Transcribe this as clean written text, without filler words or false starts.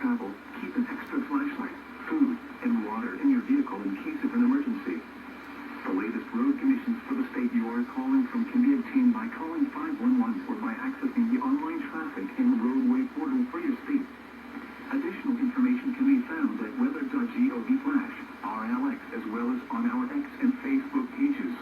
travel, keep an extra flashlight, food, and water in your vehicle in case of an emergency. The latest road conditions for the state you are calling from can be obtained by calling 511 or by accessing the online traffic and roadway portal for your state. Additional information can be found at weather.gov/RLX as well as on our X and Facebook pages.